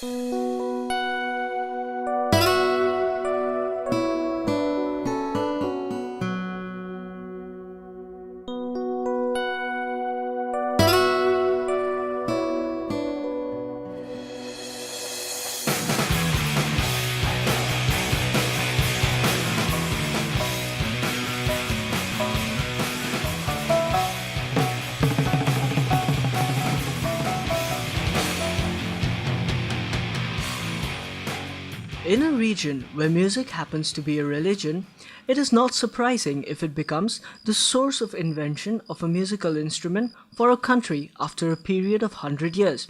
In a region where music happens to be a religion, it is not surprising if it becomes the source of invention of a musical instrument for a country after a period of 100 years.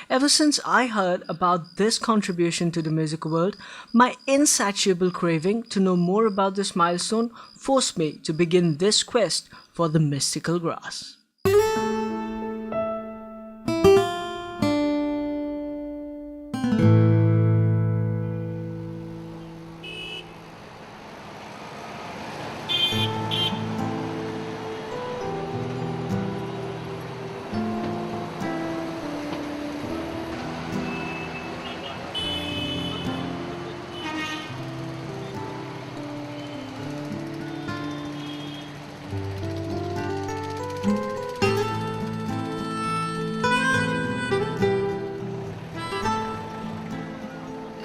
Ever since I heard about this contribution to the music world, my insatiable craving to know more about this milestone forced me to begin this quest for the mystical grass.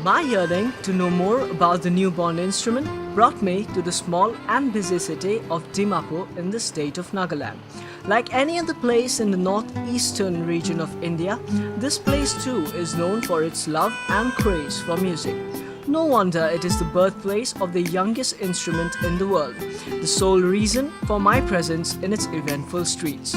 My yearning to know more about the newborn instrument brought me to the small and busy city of Dimapur in the state of Nagaland. Like any other place in the northeastern region of India, this place too is known for its love and craze for music. No wonder it is the birthplace of the youngest instrument in the world, the sole reason for my presence in its eventful streets.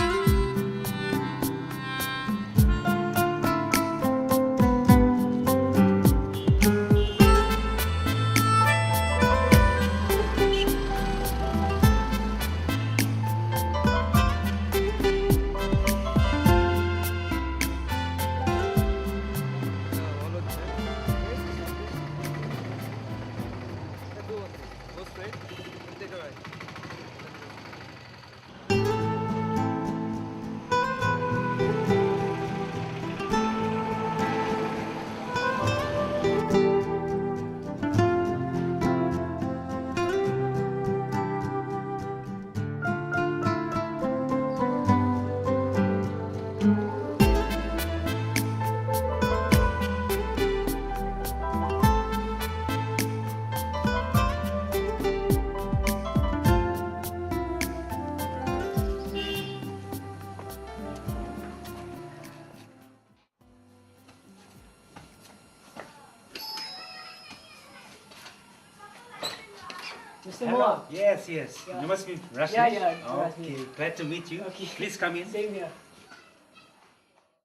Mr. Hello. Moore. Yes. Yeah. You must be Rashmi. Yeah, Okay, glad to meet you. Okay. Please come in. Same here.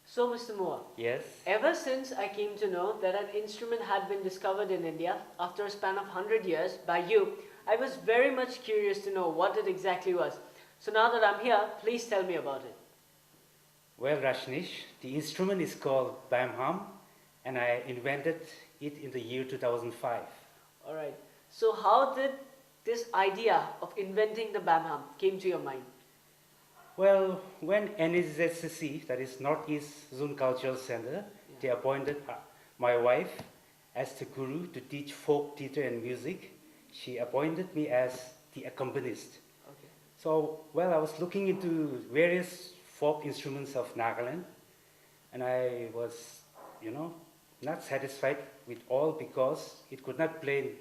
So, Mr. Moore, Yes. ever since I came to know that an instrument had been discovered in India after a span of 100 years by you, I was very much curious to know what it exactly was. So now that I'm here, please tell me about it. Well, Rashnish, the instrument is called Bamham, and I invented it in the year 2005. Alright, so how did this idea of inventing the Bamham came to your mind? Well, when NSZCC, that is Northeast Zone Cultural Center, they appointed my wife as the guru to teach folk theater and music, she appointed me as the accompanist. Okay. So, well, I was looking into various folk instruments of Nagaland, and I was, not satisfied with all because it could not play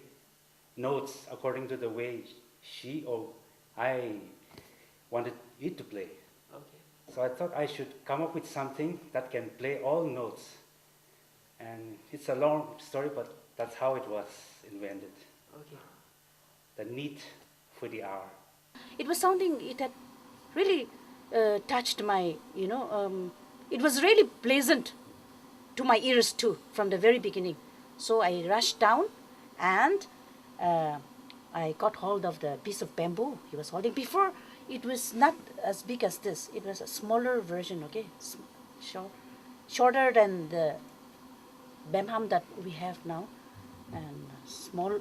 notes according to the way she or I wanted it to play. Okay. So I thought I should come up with something that can play all notes. And it's a long story, but that's how it was invented. Okay. The need for the hour. It was sounding, it had really touched my, it was really pleasant to my ears too from the very beginning. So I rushed down and I got hold of the piece of bamboo he was holding. Before, it was not as big as this. It was a smaller version, okay? Shorter than the bamham that we have now, and smaller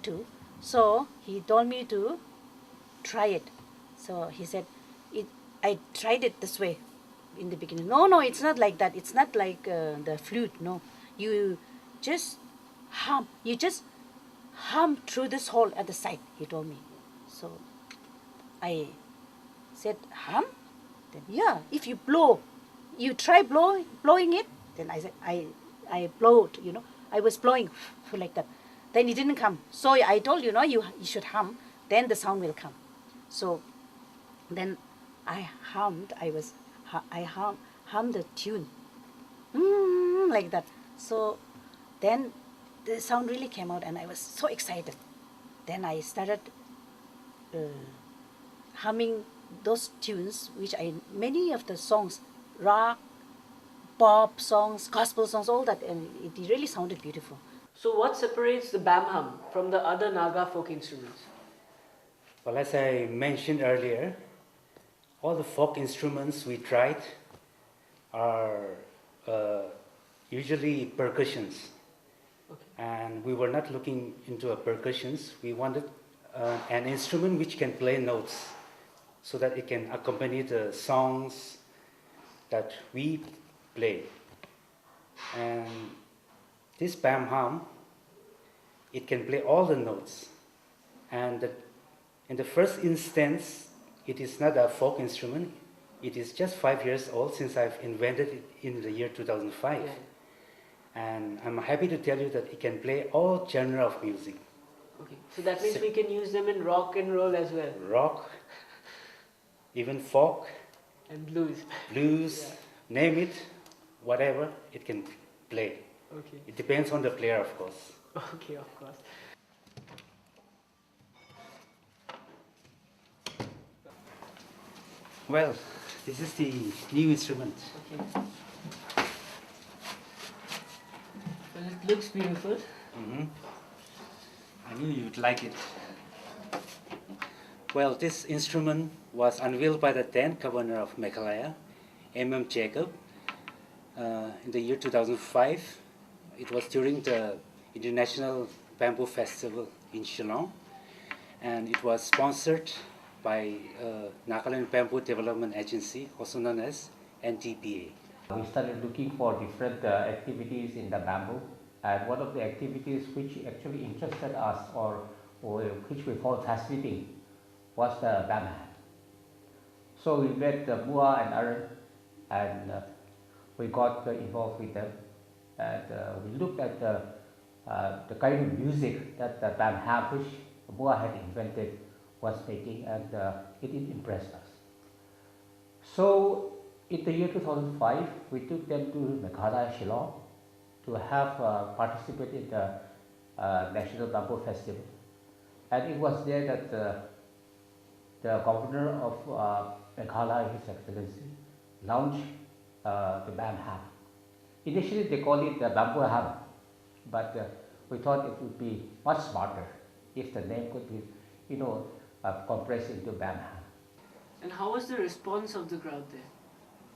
too. So he told me to try it. So he said, I tried it this way in the beginning. No, it's not like that. It's not like the flute, no. You just hum. You just hum through this hole at the side, he told me. So I said, hum? Then, yeah, if you blow, you try blowing it. Then I said, I blowed, I was blowing like that. Then it didn't come. So I told, you should hum, then the sound will come. So then I hummed, I hummed the tune, like that. So then the sound really came out and I was so excited. Then I started humming those tunes, many of the songs, rock, pop songs, gospel songs, all that, and it really sounded beautiful. So what separates the bamham from the other Naga folk instruments? Well, as I mentioned earlier, all the folk instruments we tried are usually percussions. Okay. And we were not looking into a percussions. We wanted an instrument which can play notes so that it can accompany the songs that we play. And this bamham, it can play all the notes. And in the first instance, it is not a folk instrument. It is just 5 years old since I've invented it in the year 2005. Yeah. And I'm happy to tell you that it can play all genre of music. Okay, so that means we can use them in rock and roll as well. Rock, even folk, And blues. blues, Yeah. name it, whatever, it can play. Okay. It depends on the player, of course. Okay, of course. Well, this is the new instrument. Okay. Well, it looks beautiful. I knew you'd like it. Well, this instrument was unveiled by the then governor of Meghalaya, Jacob, in the year 2005. It was during the International Bamboo Festival in Shillong, and it was sponsored by Nagaland Bamboo Development Agency, also known as NTPA. We started looking for different activities in the bamboo, and one of the activities which actually interested us or which we found fascinating was the Barman. So we met Mua and Aaron, and we got involved with them, and we looked at the kind of music that the Barman, which Mua had invented, was making, and it impressed us. So in the year 2005, we took them to Meghalaya, Shillong, to have participate in the National Bamboo Festival. And it was there that the governor of Meghalaya, His Excellency, launched the bamham. Initially they called it the bamboo ham, but we thought it would be much smarter if the name could be, compressed into bamham. And how was the response of the crowd there?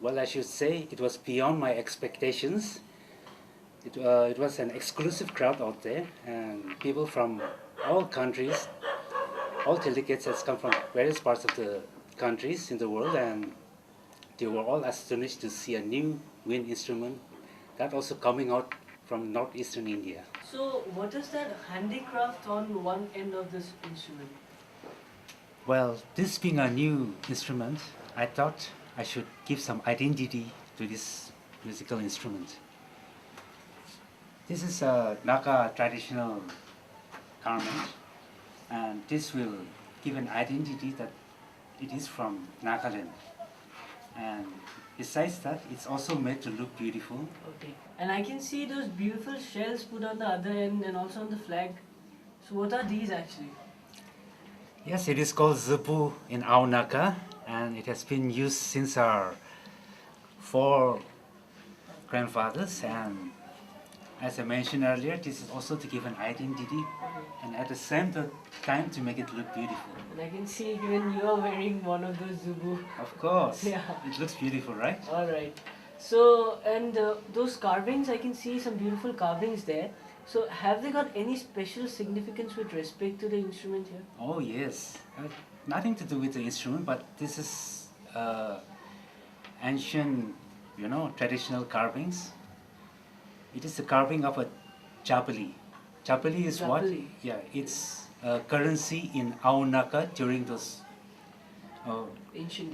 Well, I should say it was beyond my expectations. It was an exclusive crowd out there, and people from all countries, all delegates has come from various parts of the countries in the world, and they were all astonished to see a new wind instrument that also coming out from northeastern India. So what is that handicraft on one end of this instrument? Well, this being a new instrument, I thought I should give some identity to this musical instrument. This is a Naga traditional garment, and this will give an identity that it is from Nagaland. And besides that, it's also made to look beautiful. Okay. And I can see those beautiful shells put on the other end and also on the flag. So what are these actually? Yes, it is called Zebu in our Naga, and it has been used since our 4 grandfathers. And as I mentioned earlier, this is also to give an identity and at the same time to make it look beautiful. And I can see even you are wearing one of those zubu. Of course. Yeah. It looks beautiful, right? Alright. So, and those carvings, I can see some beautiful carvings there. So, have they got any special significance with respect to the instrument here? Oh yes. Nothing to do with the instrument, but this is ancient, traditional carvings. It is the carving of a chapali. Chapali is what? Chapali. Yeah, it's a currency in Aunaka during those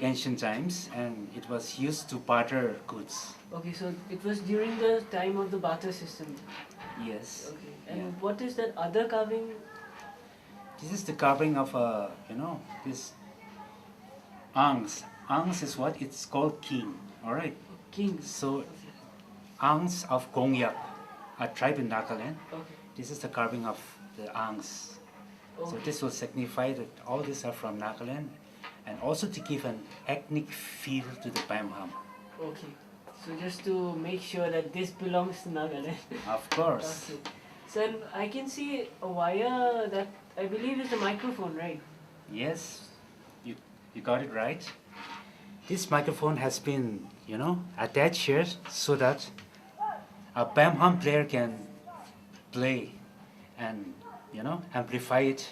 ancient times, and it was used to barter goods. Okay, so it was during the time of the barter system. Yes. Okay. And Yeah. what is that other carving? This is the carving of a, this Angs. Angs is what? It's called king. All right. Kings. So, Angs of Gongyak, a tribe in Nagaland. Okay. This is the carving of the Angs. So Okay. this will signify that all these are from Nagaland, and also to give an ethnic feel to the Bamham. Okay. So just to make sure that this belongs to Nagaland. Of course. Okay. So and I can see a wire that I believe is a microphone, right? Yes, you got it right. This microphone has been, attached here so that a Bamham player can play and, amplify it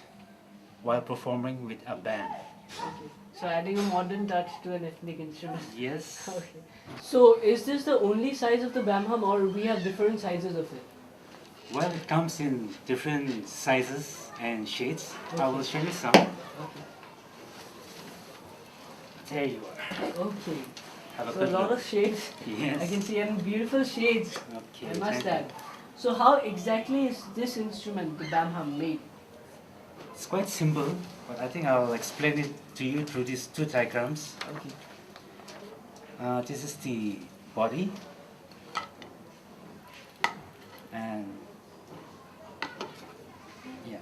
while performing with a band. Okay. So adding a modern touch to an ethnic instrument. Yes. Okay. So is this the only size of the bamham, or we have different sizes of it? Well, it comes in different sizes and shades. I will show you some. Okay. There you are. Okay. Have a So a good lot look. of shades. Yes. I can see and beautiful shades. Okay, I must thank you. add. So how exactly is this instrument, the bamham, made? It's quite simple, but I think I'll explain it to you through these two diagrams. Okay. This is the body, and yeah,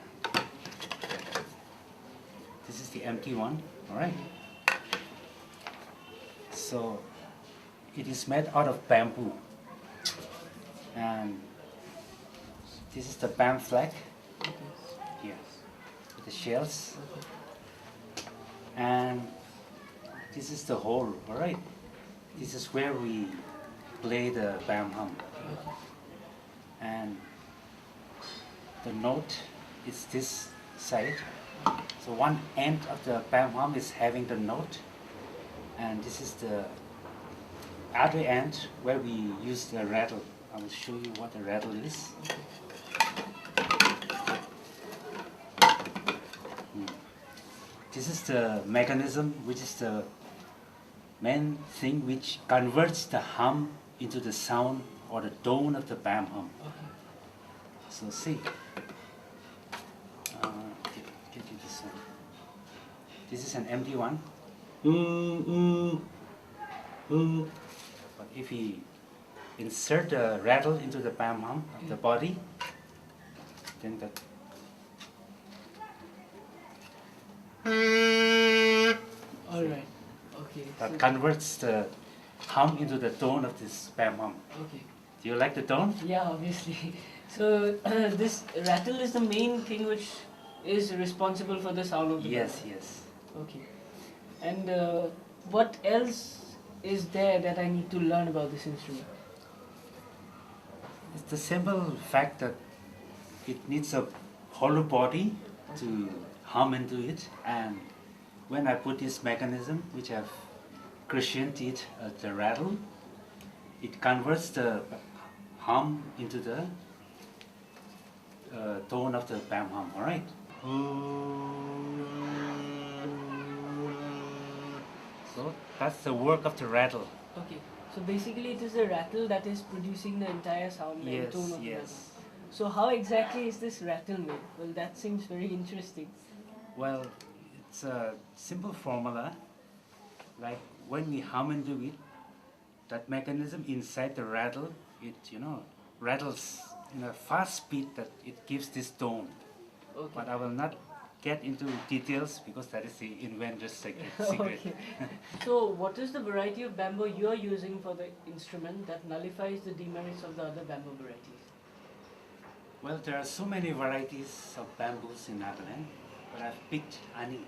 this is the empty one. All right. So it is made out of bamboo, and this is the bam flag here with the shells, and this is the hole. All right. This is where we play the bamham, and the note is this side. So one end of the bamham is having the note, and this is the other end where we use the rattle. I will show you what the rattle is. This is the mechanism, which is the main thing which converts the hum into the sound or the tone of the bamham. So see, get you this one. This is an empty one. But if we insert the rattle into the bamham of the body, then that. All right. Okay. That So, converts the hum into the tone of this bamham. okay. Do you like the tone? Yeah, obviously. So this rattle is the main thing which is responsible for the sound of the Yes, bamham. yes. Okay. And what else is there that I need to learn about this instrument? It's the simple fact that it needs a hollow body to hum into it, and when I put this mechanism, which I've crescented it at the rattle, it converts the hum into the tone of the bamham, alright? So that's the work of the rattle. Okay. So basically it is the rattle that is producing the entire sound and Yes, tone of the yes. rattle. So how exactly is this rattle made? Well, that seems very interesting. Well, it's a simple formula. Like when we hum into it, that mechanism inside the rattle, it rattles in a fast speed that it gives this tone. Okay. But I will not get into details because that is the inventor's secret. Okay. So what is the variety of bamboo you are using for the instrument that nullifies the demerits of the other bamboo varieties? Well, there are so many varieties of bamboos in Nagaland, but I've picked ani.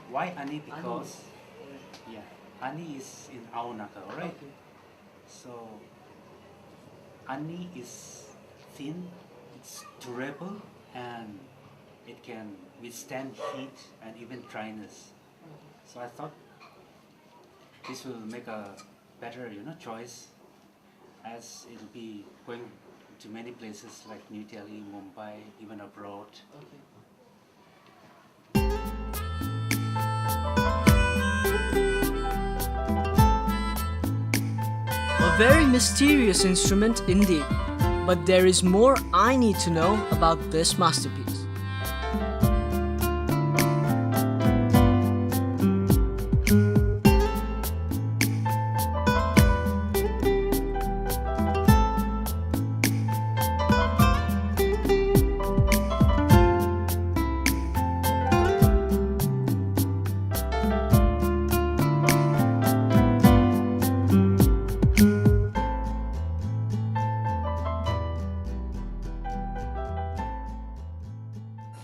Why ani? Because yeah, ani is in Aonaka, alright? Okay. So ani is thin, it's durable, and it can withstand heat and even dryness. So I thought this will make a better, choice. as it'll be going to many places like New Delhi, Mumbai, even abroad. Okay. A very mysterious instrument indeed. But there is more I need to know about this masterpiece.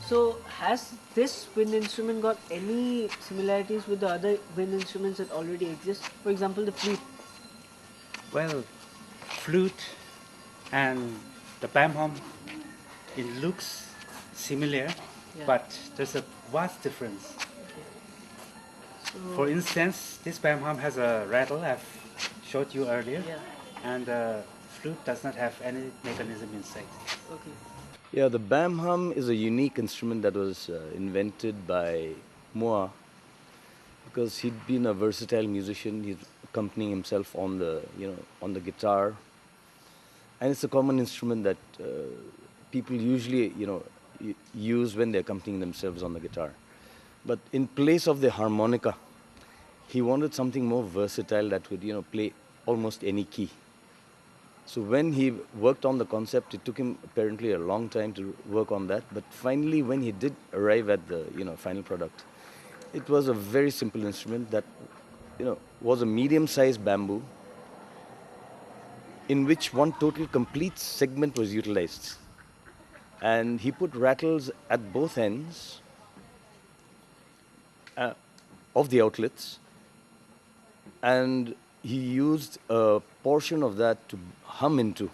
So, has this wind instrument got any similarities with the other wind instruments that already exist? For example, the flute. Well, flute and the bam-hum, it looks similar, Yeah. but there's a vast difference. So, For instance, this bam-hum has a rattle I've showed you earlier, yeah. and the flute does not have any mechanism inside. Okay. Yeah, the bam hum is a unique instrument that was invented by Hmar because he'd been a versatile musician. He's accompanying himself on the guitar, and it's a common instrument that people usually use when they're accompanying themselves on the guitar. But in place of the harmonica, he wanted something more versatile that would play almost any key. So when he worked on the concept, it took him apparently a long time to work on that. But finally, when he did arrive at the final product, it was a very simple instrument that was a medium-sized bamboo in which one total complete segment was utilized. And he put rattles at both ends of the outlets, and he used a portion of that to hum into.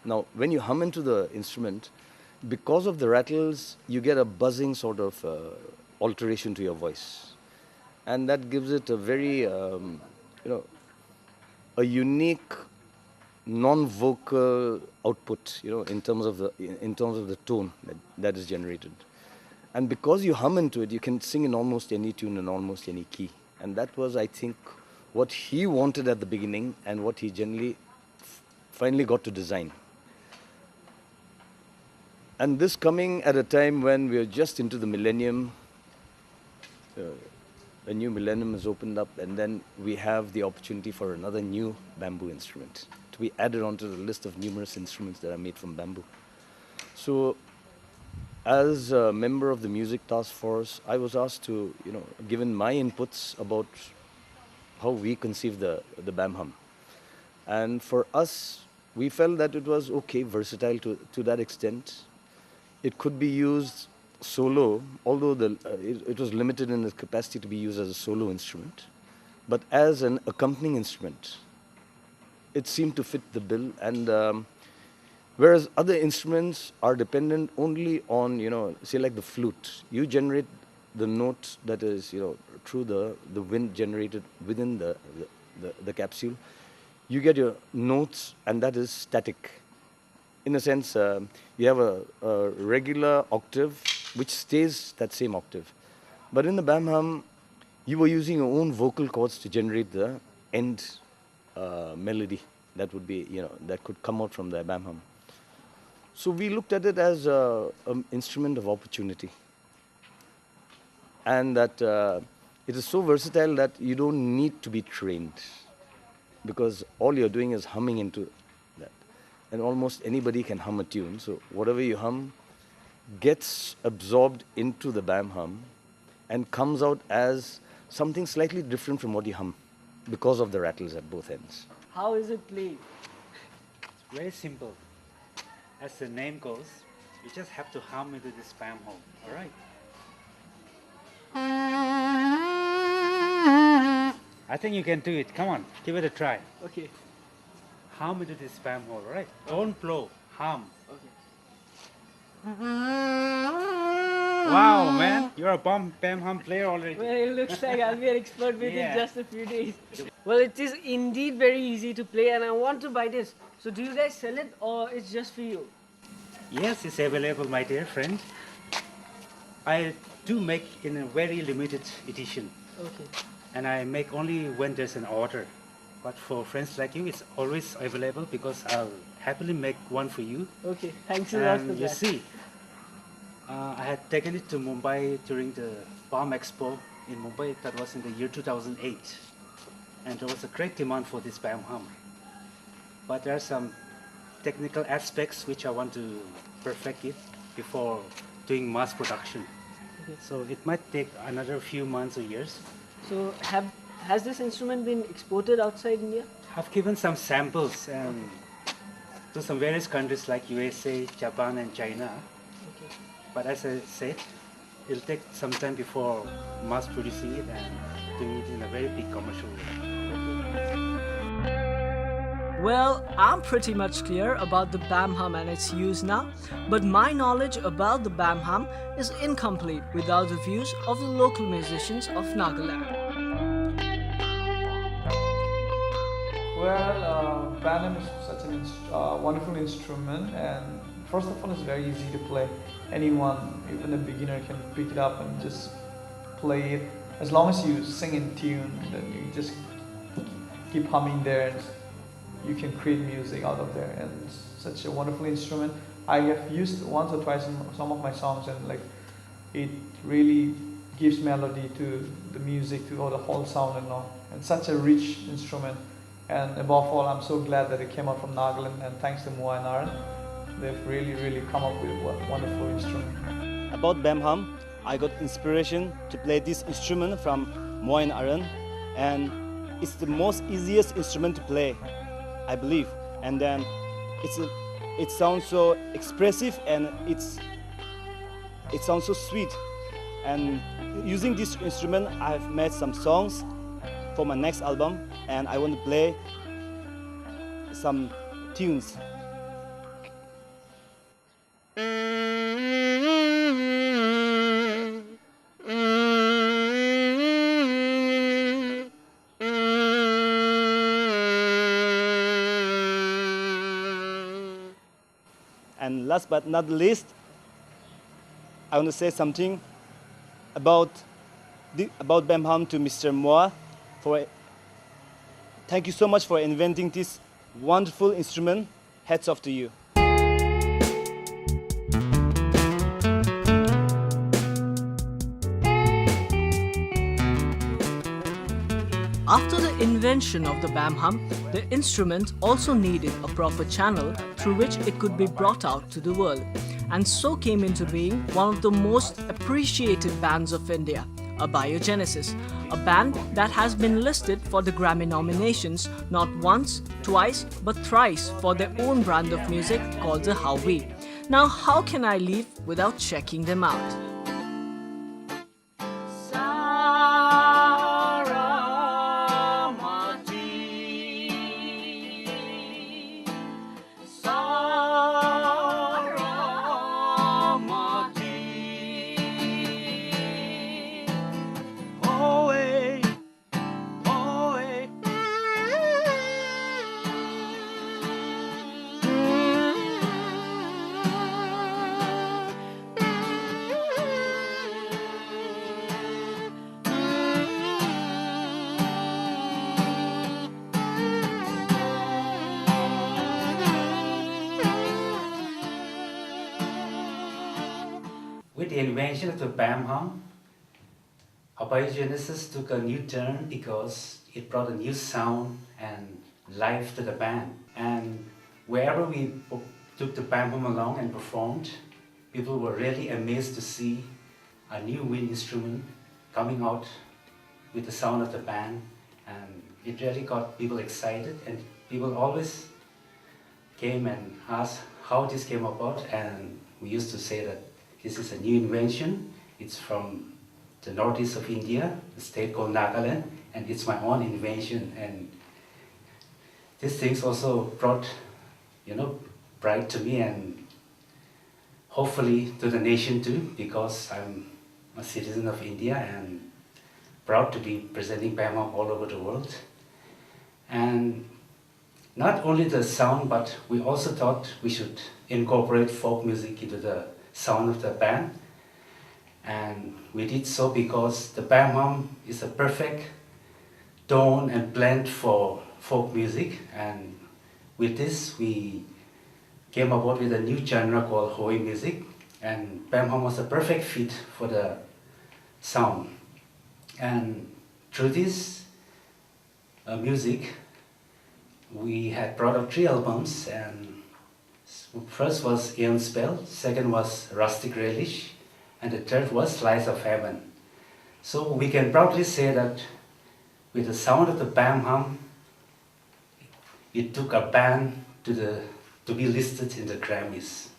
Now, when you hum into the instrument, because of the rattles, you get a buzzing sort of alteration to your voice. And that gives it a very, a unique non-vocal output, in terms of the tone that is generated. And because you hum into it, you can sing in almost any tune in almost any key. And that was, I think, what he wanted at the beginning and what he finally got to design. And this coming at a time when we are just into the millennium, a new millennium has opened up, and then we have the opportunity for another new bamboo instrument to be added onto the list of numerous instruments that are made from bamboo. So, as a member of the music task force, I was asked to, given my inputs about how we conceive the bam-hum. And for us, we felt that it was okay, versatile to that extent. It could be used solo, although it was limited in its capacity to be used as a solo instrument. But as an accompanying instrument, it seemed to fit the bill. And whereas other instruments are dependent only on, say like the flute, you generate the note that is, through the wind generated within the capsule. You get your notes, and that is static. In a sense, you have a regular octave which stays that same octave. But in the bam-hum, you were using your own vocal cords to generate the end melody that would be, that could come out from the bam-hum. So we looked at it as an instrument of opportunity. And that it is so versatile that you don't need to be trained, because all you're doing is humming into that. And almost anybody can hum a tune. So whatever you hum gets absorbed into the bam-hum and comes out as something slightly different from what you hum because of the rattles at both ends. How is it played? It's very simple. As the name goes, you just have to hum into this bam-hum, all right? I think you can do it. Come on, give it a try. Okay. Hum into this bam-hum, all right? Don't blow, hum. Okay. Wow, man, you're a bam-hum player already. Well, it looks like I'll be an expert within Yeah. just a few days. Well, it is indeed very easy to play, and I want to buy this. So do you guys sell it or it's just for you? Yes, it's available, my dear friend. I do make in a very limited edition, Okay. and I make only when there's an order. But for friends like you, it's always available because I'll happily make one for you. Okay, thanks a lot for And you that. see, I had taken it to Mumbai during the Palm Expo in Mumbai. That was in the year 2008. And there was a great demand for this Bam hum. But there are some technical aspects which I want to perfect it before doing mass production. Okay. So it might take another few months or years. So has this instrument been exported outside India? I've given some samples to some various countries like USA, Japan, and China. Okay. But as I said, it'll take some time before mass producing it and doing it in a very big commercial way. Well, I'm pretty much clear about the Bam hum and its use now, but my knowledge about the Bam hum is incomplete without the views of the local musicians of Nagaland. Well, Banham is such a wonderful instrument, and first of all, it's very easy to play. Anyone, even a beginner, can pick it up and just play it. As long as you sing in tune, then you just keep humming there, and you can create music out of there. And it's such a wonderful instrument. I have used once or twice in some of my songs, and like it really gives melody to the music, to the whole sound and all. And such a rich instrument. And above all, I'm so glad that it came out from Nagaland, and thanks to Moa and Aaron, they've really come up with a wonderful instrument. About Bam hum, I got inspiration to play this instrument from Moa and Aaron, and it's the most easiest instrument to play, I believe. And then it sounds so expressive, and it sounds so sweet. And using this instrument, I've made some songs for my next album, and I want to play some tunes. And last but not least, I want to say something about Bam hum to Mr. Moa. Thank you so much for inventing this wonderful instrument. Hats off to you. After the invention of the Bam hum, the instrument also needed a proper channel through which it could be brought out to the world, and so came into being one of the most appreciated bands of India, Abiogenesis, a band that has been listed for the Grammy nominations not once, twice, but thrice for their own brand of music called the Howie. Now, how can I leave without checking them out? With the invention of the Bam hum, Abiogenesis took a new turn because it brought a new sound and life to the band. And wherever we took the Bam hum along and performed, people were really amazed to see a new wind instrument coming out with the sound of the band. And it really got people excited, and people always came and asked how this came about. And we used to say that this is a new invention. It's from the northeast of India, a state called Nagaland, and it's my own invention. And these things also brought, pride to me, and hopefully to the nation too, because I'm a citizen of India and proud to be presenting Bam hum all over the world. And not only the sound, but we also thought we should incorporate folk music into the sound of the band. And we did so because the bam hum is a perfect tone and blend for folk music. And with this, we came about with a new genre called Hoi music. And bam hum was a perfect fit for the sound. And through this music, we had brought out 3 albums, and first was Aeon Spell, second was Rustic Relish, and the third was Slice of Heaven. So we can proudly say that with the sound of the bam hum, it took a band to be listed in the Grammys.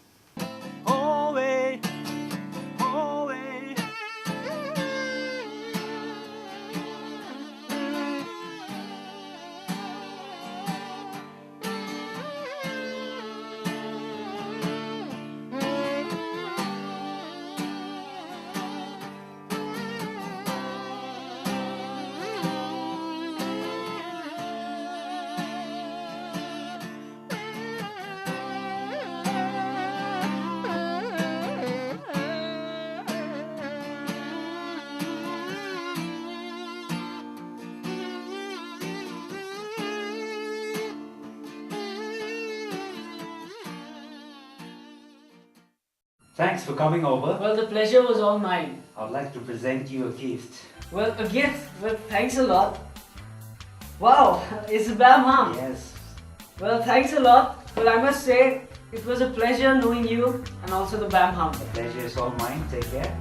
Thanks for coming over. Well, the pleasure was all mine. I would like to present you a gift. Well, a gift. Well, thanks a lot. Wow, it's a bam hum. Yes. Well, thanks a lot. Well, I must say, it was a pleasure knowing you and also the bam hum. The pleasure is all mine. Take care.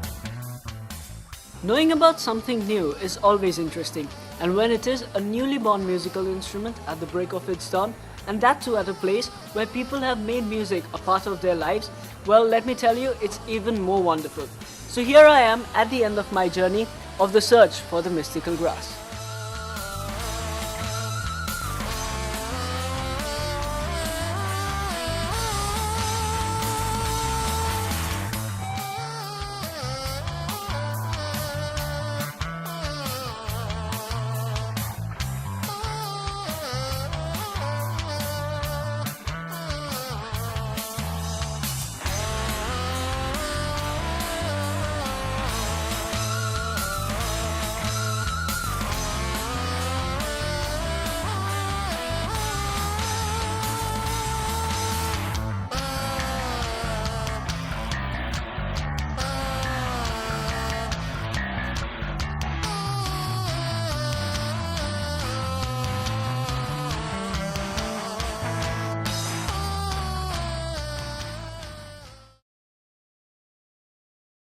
Knowing about something new is always interesting, and when it is a newly born musical instrument at the break of its dawn, and that too at a place where people have made music a part of their lives, well, let me tell you, it's even more wonderful. So here I am at the end of my journey of the search for the mystical grass.